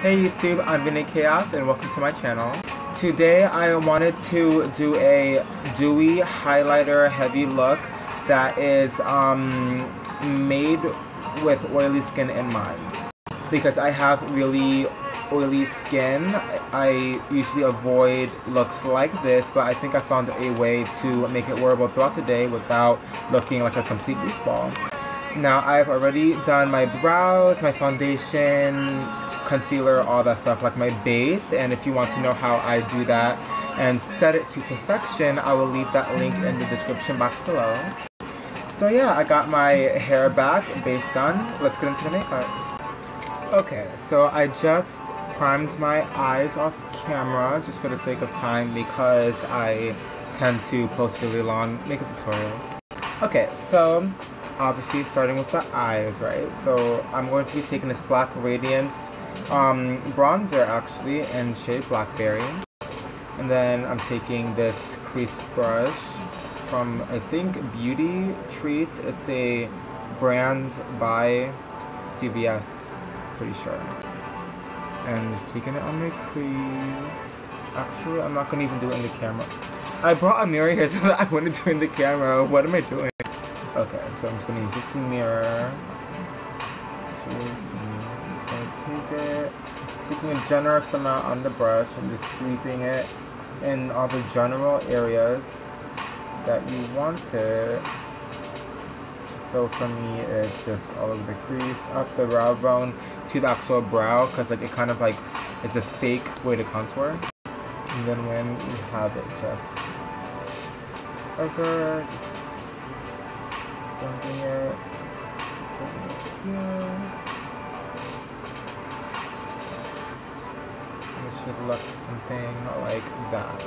Hey YouTube, I'm Vinny Chaos and welcome to my channel. Today I wanted to do a dewy highlighter heavy look that is made with oily skin in mind. Because I have really oily skin, I usually avoid looks like this, but I think I found a way to make it wearable throughout the day without looking like a complete loose ball. Now I've already done my brows, my foundation, concealer, all that stuff, like my base, and if you want to know how I do that and set it to perfection, I will leave that link in the description box below. So yeah, I got my hair back, base done. Let's get into the makeup. Okay, so I just primed my eyes off camera just for the sake of time because I tend to post really long makeup tutorials. Okay, so obviously starting with the eyes, right? So I'm going to be taking this black Radiance bronzer actually in shade Blackberry, and then I'm taking this crease brush from I think Beauty Treats. It's a brand by CVS, pretty sure, and just taking it on my crease. Actually, I'm not gonna even do it in the camera. I brought a mirror here so that I wouldn't do it in the camera. What am I doing? Okay, so I'm just gonna use this mirror. Take it, taking a generous amount on the brush and just sweeping it in all the general areas that you want it. So for me, it's just all over the crease, up the brow bone to the actual brow, because like it kind of like is a fake way to contour. And then when you have it just over, just blending it here. Should look something like that.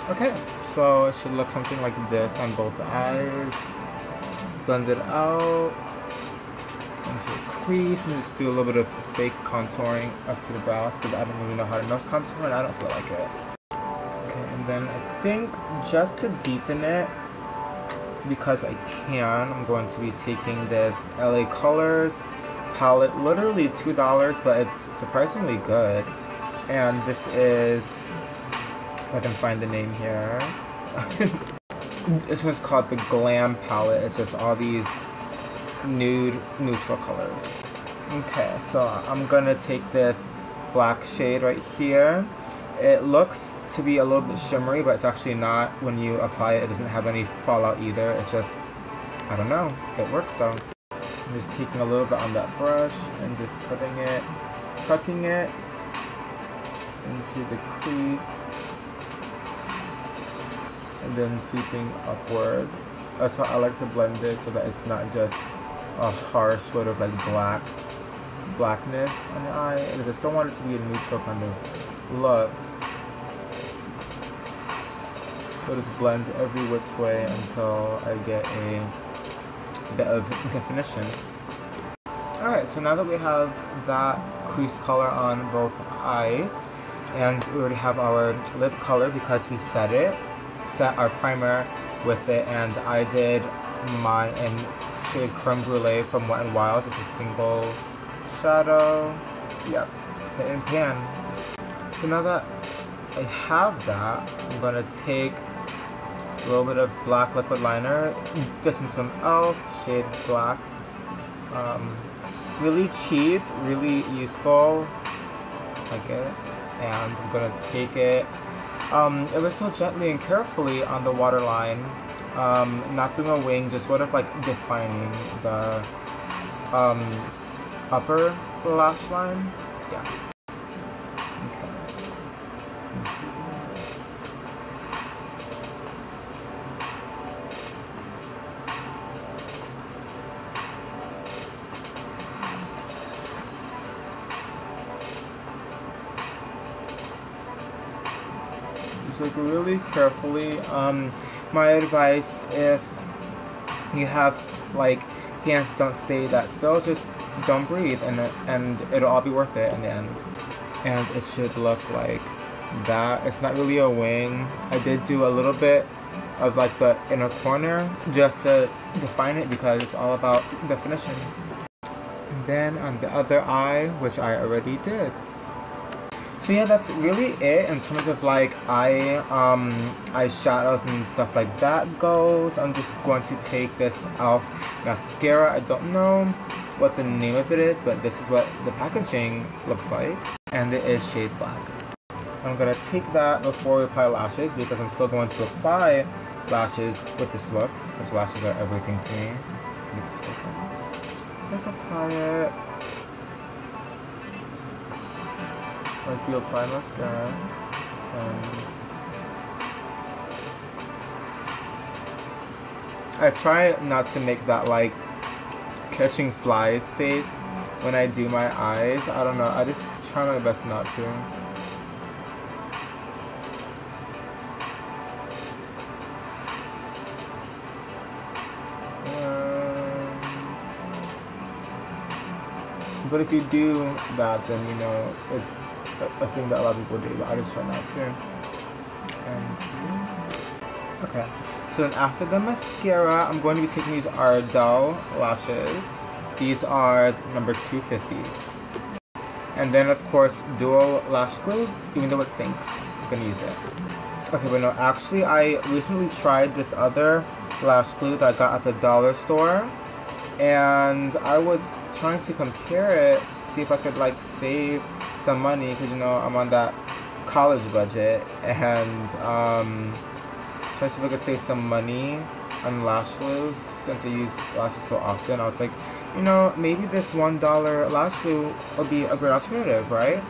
Okay, so it should look something like this on both eyes. Blend it out into a crease and just do a little bit of fake contouring up to the brows because I don't really know how to nose contour and I don't feel like it. Okay, and then I think just to deepen it, because I can, I'm going to be taking this LA Colors palette, literally $2, but it's surprisingly good. And this is, if I can find the name here, this one's called the Glam palette. It's just all these nude neutral colors. Okay, so I'm gonna take this black shade right here. It looks to be a little bit shimmery, but it's actually not. When you apply it, it doesn't have any fallout either. It's just, I don't know, it works though. I'm just taking a little bit on that brush and just putting it, tucking it into the crease, and then sweeping upward. That's how I like to blend it, so that it's not just a harsh sort of like blackness on the eye. I just don't want it to be a neutral kind of look. So just blend every which way until I get a bit of definition. Alright, so now that we have that crease color on both eyes, and we already have our lip color because we set our primer with it, and I did mine in shade Creme Brulee from Wet n Wild. It's a single shadow. Yep, hit and pan. So now that I have that, I'm gonna take a little bit of black liquid liner. This one's from E.l.f, shade black. Really cheap, really useful. Like it. And I'm gonna take it ever so gently and carefully on the waterline, not doing a wing, just sort of like defining the upper lash line. Yeah. Okay. Like really carefully. My advice, if you have like hands don't stay that still, just don't breathe, and it'll all be worth it in the end. And it should look like that. It's not really a wing. I did do a little bit of like the inner corner just to define it because it's all about definition. And then on the other eye, which I already did. So yeah, that's really it in terms of like eyeshadows and stuff like that goes. I'm just going to take this e.l.f. mascara. I don't know what the name of it is, but this is what the packaging looks like. And it is shade black. I'm going to take that before we apply lashes because I'm still going to apply lashes with this look because lashes are everything to me. Let's apply it. Like you apply mascara, and I try not to make that like catching flies face when I do my eyes. I don't know, I just try my best not to. But if you do that, then you know it's a thing that a lot of people do, but I just try not to. And okay, so then after the mascara, I'm going to be taking these Ardell lashes. These are number 250s. And then of course, duo lash glue, even though it stinks, I'm gonna use it. Okay, but no, actually I recently tried this other lash glue that I got at the dollar store. And I was trying to compare it, see if I could like save some money, because you know I'm on that college budget, and trying to see if I could save some money on lash glue since I use lashes so often. I was like, you know, maybe this $1 lash glue would be a great alternative, right?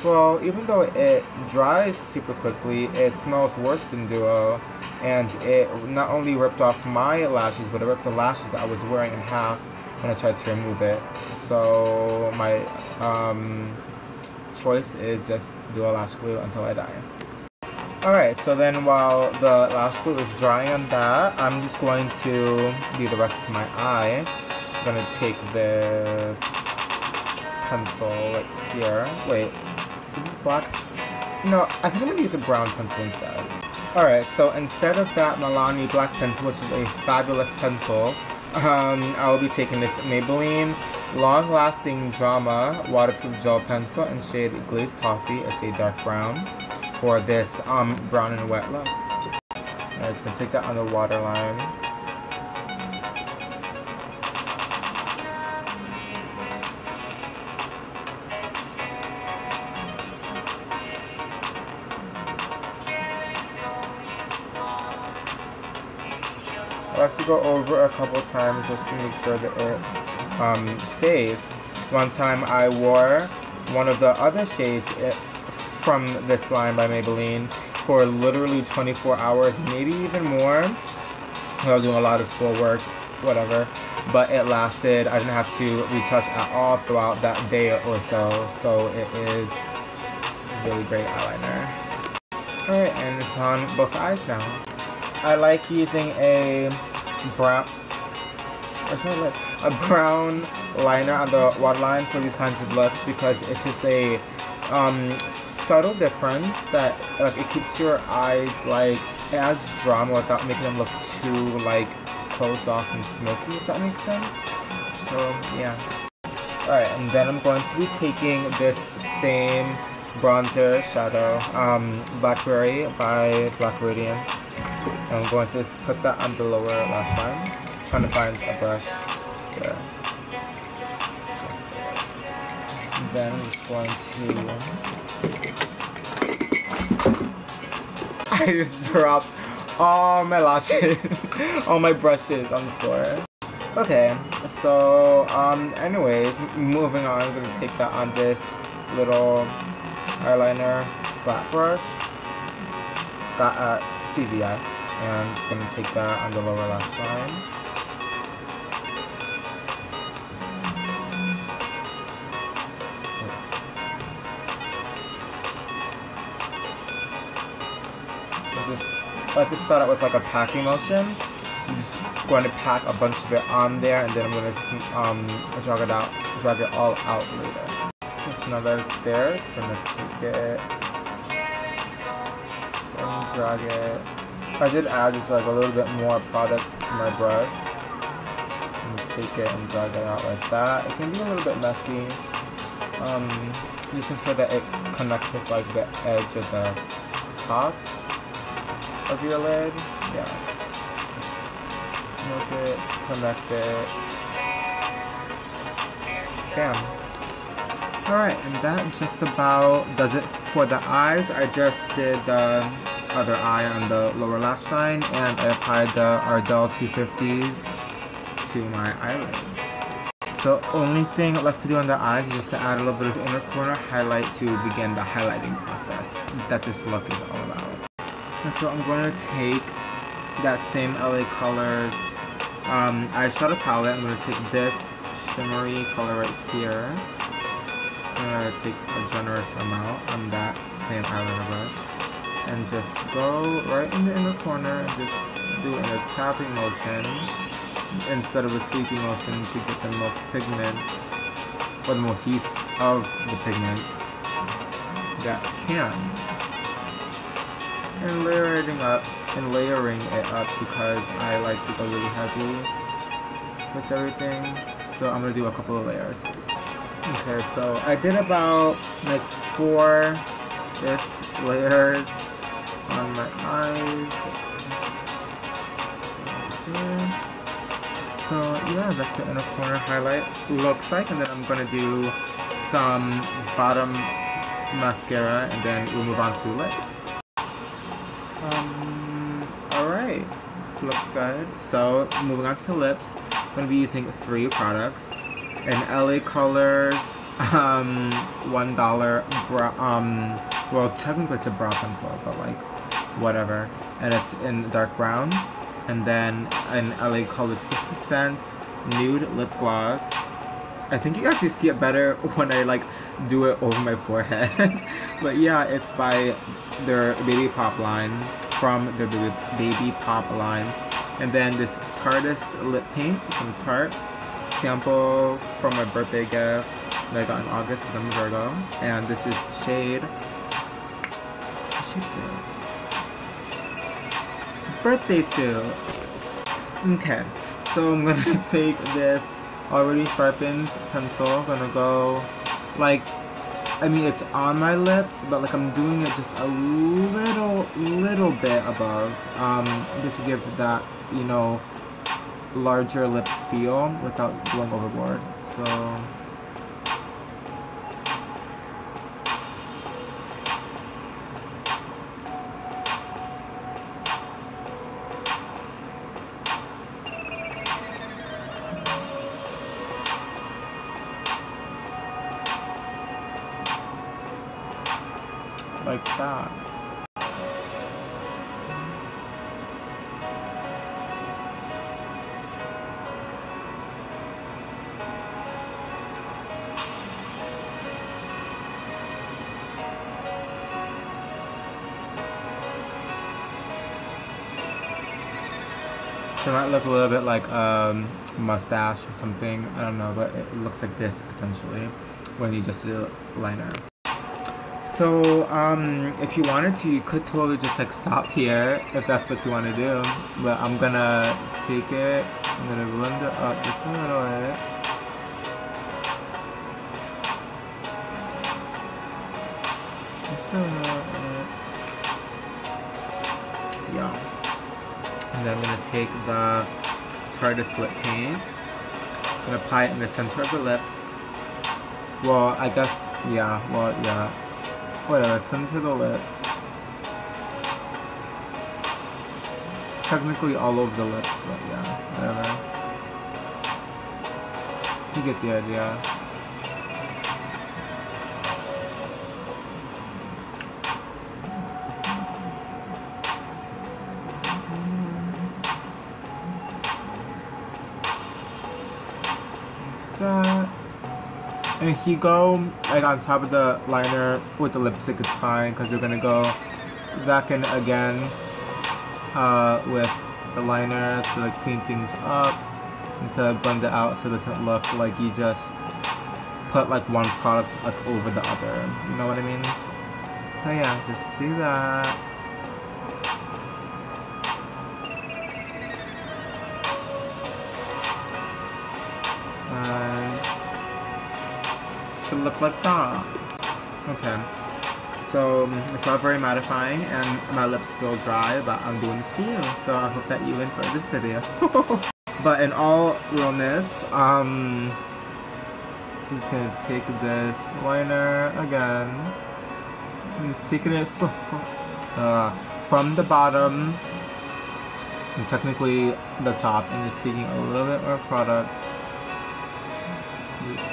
Well, even though it dries super quickly, it smells worse than Duo, and it not only ripped off my lashes, but it ripped the lashes that I was wearing in half when I tried to remove it. So my choice is just Duo lash glue until I die. Alright, so then while the lash glue is drying on that, I'm just going to do the rest of my eye. I'm going to take this pencil right here. Wait. Is this black? No, I think I'm going to use a brown pencil instead. Alright, so instead of that Milani black pencil, which is a fabulous pencil, I will be taking this Maybelline Long Lasting Drama Waterproof Gel Pencil in shade Glazed Toffee. It's a dark brown for this brown and wet look. I'm just going to take that on the waterline. I like to go over a couple times just to make sure that it stays. One time I wore one of the other shades from this line by Maybelline for literally 24 hours, maybe even more. I was doing a lot of schoolwork, whatever, but it lasted. I didn't have to retouch at all throughout that day or so, so it is really great eyeliner. Alright, and it's on both eyes now. I like using a brown liner on the waterline for these kinds of looks because it's just a subtle difference that like it keeps your eyes like it adds drama without making them look too like closed off and smoky, if that makes sense. So yeah. Alright, and then I'm going to be taking this same bronzer shadow, Blackberry by Black Radiance. I'm going to just put that on the lower lash line. Trying to find a brush there. And then I'm just going to... I just dropped all my lashes, all my brushes on the floor. Okay, so anyways, moving on, I'm going to take that on this little eyeliner flat brush. Got at CVS. And I'm just going to take that on the lower lash line. I like to start out with like a packing motion. I'm just going to pack a bunch of it on there, and then I'm going to drag it all out later. Okay, so now that it's there, it's going to take it and drag it. I did add just like a little bit more product to my brush. I'm take it and drag it out like that. It can be a little bit messy. Just ensure that it connects with like the edge of the top of your lid. Yeah. Smoke it, connect it. Bam. Alright, and that just about does it for the eyes. I just did the other eye on the lower lash line, and I applied the Ardell 250s to my eyelids. The only thing left to do on the eyes is just to add a little bit of inner corner highlight to begin the highlighting process that this look is all about. And so I'm going to take that same LA Colors eyeshadow palette. I'm going to take this shimmery color right here. I'm going to take a generous amount on that same eyeliner brush and just go right in the inner corner and just do it in a tapping motion instead of a sweeping motion to get the most pigment, or the most use of the pigment that can. And layering it up because I like to go really heavy with everything. So I'm gonna do a couple of layers. Okay, so I did about like 4-ish layers on my eyes. Okay. So yeah, that's the inner corner highlight looks like, and then I'm gonna do some bottom mascara, and then we'll move on to lips. Alright, looks good. So moving on to lips, I'm gonna be using 3 products. An LA Colors $1 well, technically it's a brow pencil, but like whatever, and it's in dark brown. And then an LA Colors 50 cent nude lip gloss. I think you can actually see it better when I like do it over my forehead. But yeah, it's by their Baby Pop line, from their Baby Pop line. And then this Tarteist lip paint from Tarte, sample from my birthday gift that I got in August because I'm a Virgo. And this is shade, what shade is it? Birthday suit. Okay, so I'm gonna take this already sharpened pencil. I'm gonna go like, I mean it's on my lips, but like I'm doing it just a little bit above, just to give that, you know, larger lip feel without going overboard. So like that. So it might look a little bit like mustache or something, I don't know, but it looks like this essentially when you just do liner. So if you wanted to, you could totally just like stop here if that's what you want to do, but I'm gonna take it, I'm gonna blend it up just a little bit. Just a little bit. Yeah. And then I'm gonna take the Tarteist lip paint, I'm gonna apply it in the center of the lips. Well, I guess, yeah, well, yeah. Whatever, center the lips. Technically all over the lips, but yeah, whatever. You get the idea. That. And if you go like on top of the liner with the lipstick, it's fine because you're gonna go back in again with the liner to like clean things up and to blend it out so it doesn't look like you just put like one product like over the other. You know what I mean? So yeah, just do that. And should look like that. Okay. So it's not very mattifying and my lips feel dry, but I'm doing this for you. So I hope that you enjoyed this video. But in all realness, I'm just gonna take this liner again. I'm just taking it from the bottom and technically the top, and just taking a little bit more product. Just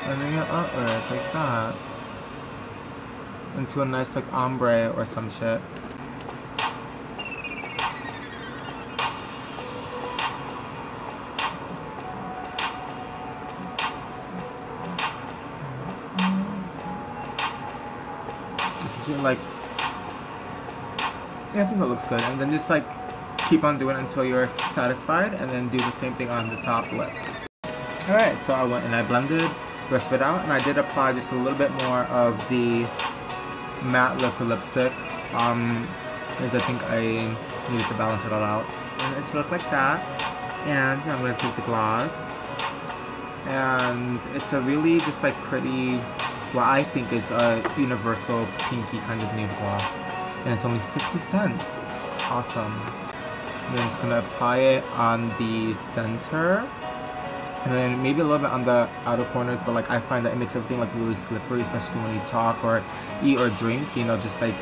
blending it upwards like that into a nice like ombre or some shit. Like, yeah, I think it looks good, and then just like keep on doing it until you're satisfied, and then do the same thing on the top lip. Alright, so I went and I blended the rest of it out, and I did apply just a little bit more of the matte liquid lipstick, because I think I needed to balance it all out, and it should look like that. And I'm going to take the gloss, and it's a really just like pretty, what I think is a universal pinky kind of nude gloss, and it's only 50 cents. It's awesome. And then I'm just gonna apply it on the center, and then maybe a little bit on the outer corners, but like I find that it makes everything like really slippery, especially when you talk or eat or drink, you know, just like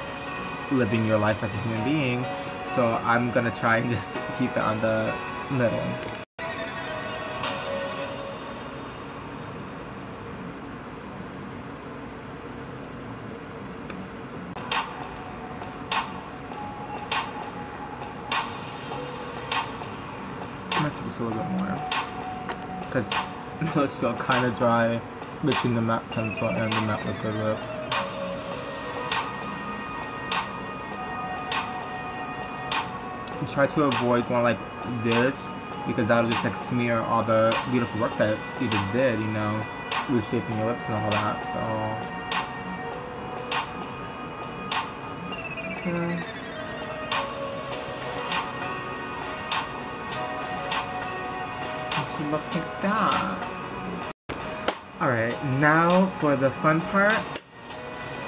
living your life as a human being. So I'm gonna try and just keep it on the middle. Just a little bit more, because my lips feel kind of dry between the matte pencil and the matte liquid lip. Try to avoid going like this, because that'll just like smear all the beautiful work that you just did, you know, reshaping your lips and all that. So yeah. Look like that. Alright, now for the fun part,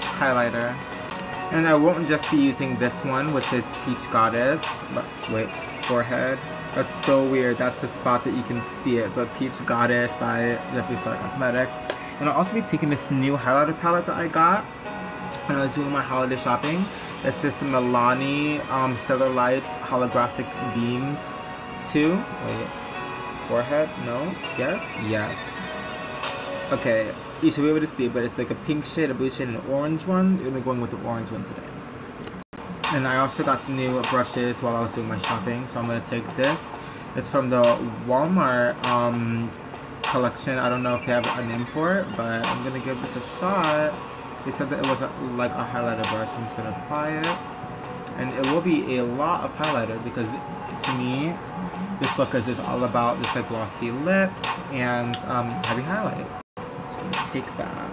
highlighter. And I won't just be using this one, which is Peach Goddess, but wait, forehead. That's so weird, that's the spot that you can see it, but Peach Goddess by Jeffree Star Cosmetics. And I'll also be taking this new highlighter palette that I got when I was doing my holiday shopping. It's this Milani Stellar Lights Holographic Beams 2. Wait. Forehead? No? Yes? Yes. Okay, you should be able to see, but it's like a pink shade, a blue shade, and an orange one. We're gonna be going with the orange one today. And I also got some new brushes while I was doing my shopping, so I'm gonna take this. It's from the Walmart collection. I don't know if they have a name for it, but I'm gonna give this a shot. They said that it was like a highlighter brush, so I'm just gonna apply it. And it will be a lot of highlighter, because to me, this look is just all about just like glossy lips and heavy highlight. So I'm gonna take that.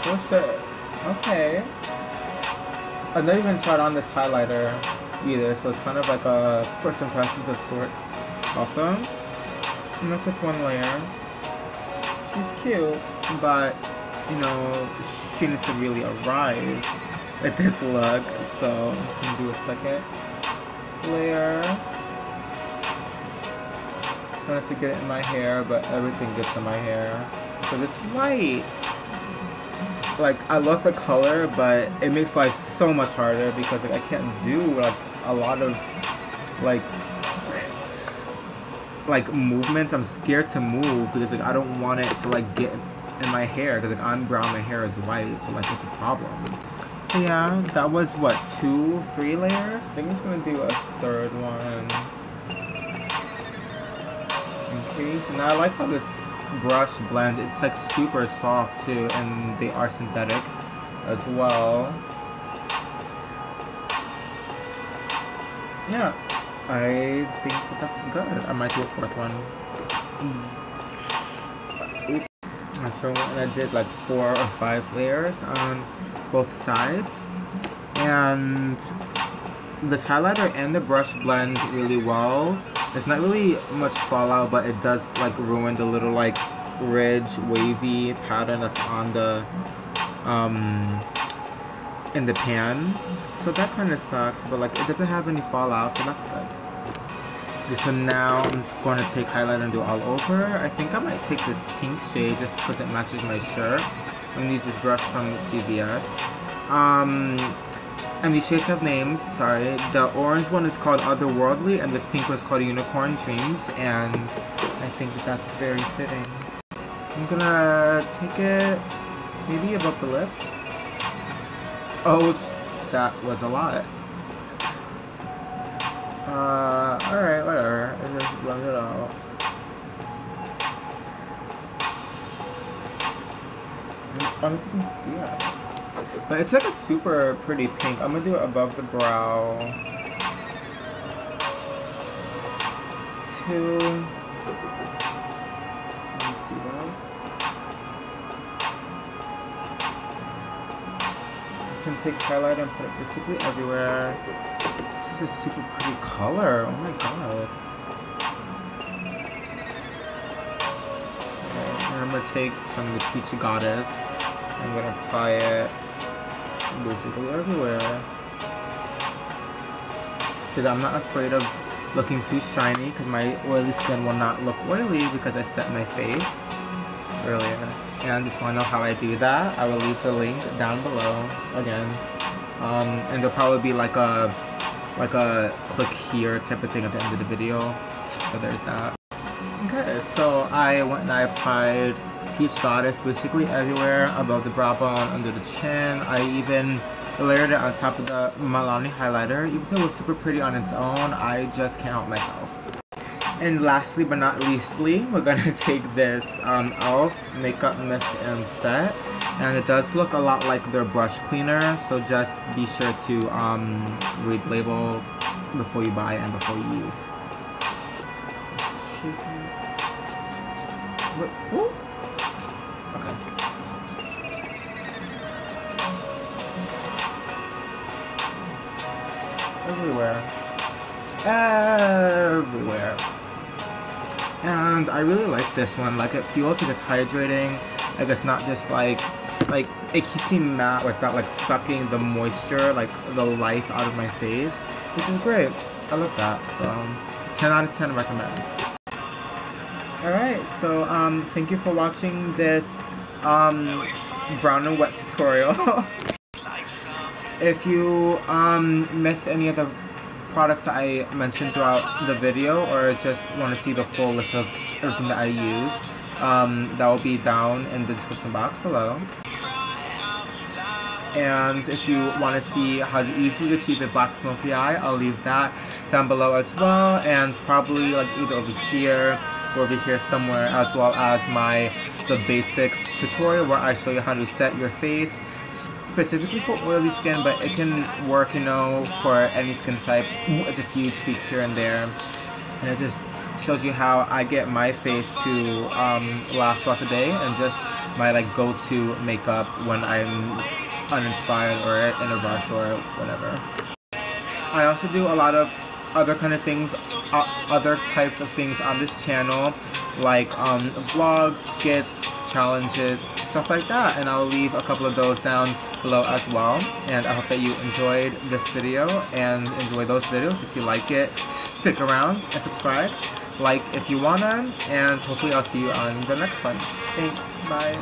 Oh shit. Okay. I've never even tried on this highlighter either, so it's kind of like a first impressions of sorts also. And that's with one layer. She's cute, but you know, she needs to really arrive with this look, so I'm just gonna do a second layer. Trying to get it in my hair, but everything gets in my hair because it's white. Like, I love the color, but it makes life so much harder because like I can't do like a lot of like movements. I'm scared to move because like I don't want it to like get in my hair because like I'm brown, my hair is white, so like it's a problem. Yeah, that was what, 2-3 layers? I think I'm just gonna do a third one. In case. And I like how this brush blends. It's like super soft too, and they are synthetic as well. Yeah, I think that that's good. I might do a fourth one. I'm sure I did like 4 or 5 layers on both sides, and this highlighter and the brush blend really well. It's not really much fallout, but it does like ruin the little like ridge wavy pattern that's on the in the pan. So that kind of sucks, but like it doesn't have any fallout, so that's good. Okay, so now I'm just going to take highlight and do all over. I think I might take this pink shade just because it matches my shirt. I'm going to use this brush from CVS. And these shades have names, sorry. The orange one is called Otherworldly, and this pink one is called Unicorn Dreams, and I think that that's very fitting. I'm gonna take it maybe above the lip. Oh, that was a lot. Alright, whatever. I just blend it out. I don't know if you can see it. But it's like a super pretty pink. I'm gonna do it above the brow. Two. Let me see that. I can take highlight and put it basically everywhere. This is a super pretty color. Oh my god. Okay, and I'm gonna take some of the Peach Goddess. I'm gonna apply it basically everywhere. Because I'm not afraid of looking too shiny, because my oily skin will not look oily because I set my face earlier. And if you want to know how I do that, I will leave the link down below again. And there'll probably be like a click here type of thing at the end of the video. So there's that. Okay, so I went and I applied Peach Goddess basically everywhere, above the brow bone, under the chin. I even layered it on top of the Milani highlighter. Even though it was super pretty on its own, I just can't help myself. And lastly but not leastly, we're gonna take this e.l.f. Makeup Mist and Set, and it does look a lot like their brush cleaner, so just be sure to read the label before you buy and before you use. Ooh. Okay. Everywhere. Everywhere. And I really like this one. Like, it feels like it's hydrating. Like, it's not just like it keeps me matte without like sucking the moisture, like the life out of my face, which is great. I love that. So 10 out of 10 recommend. Alright, so thank you for watching this brown and wet tutorial. If you missed any of the products that I mentioned throughout the video, or just want to see the full list of everything that I used, that will be down in the description box below. And if you want to see how to easily achieve a black smoky eye, I'll leave that down below as well, and probably like either over here or over here somewhere, as well as the basics tutorial where I show you how to set your face specifically for oily skin, but it can work, you know, for any skin type with a few tweaks here and there. And it just shows you how I get my face to last throughout the day, and just my like go-to makeup when I'm uninspired or in a rush or whatever. I also do a lot of other kind of things, other types of things on this channel, like vlogs, skits, challenges, stuff like that, and I'll leave a couple of those down below as well. And I hope that you enjoyed this video and enjoy those videos. If you like it, stick around and subscribe, like if you wanna, and hopefully I'll see you on the next one. Thanks, bye.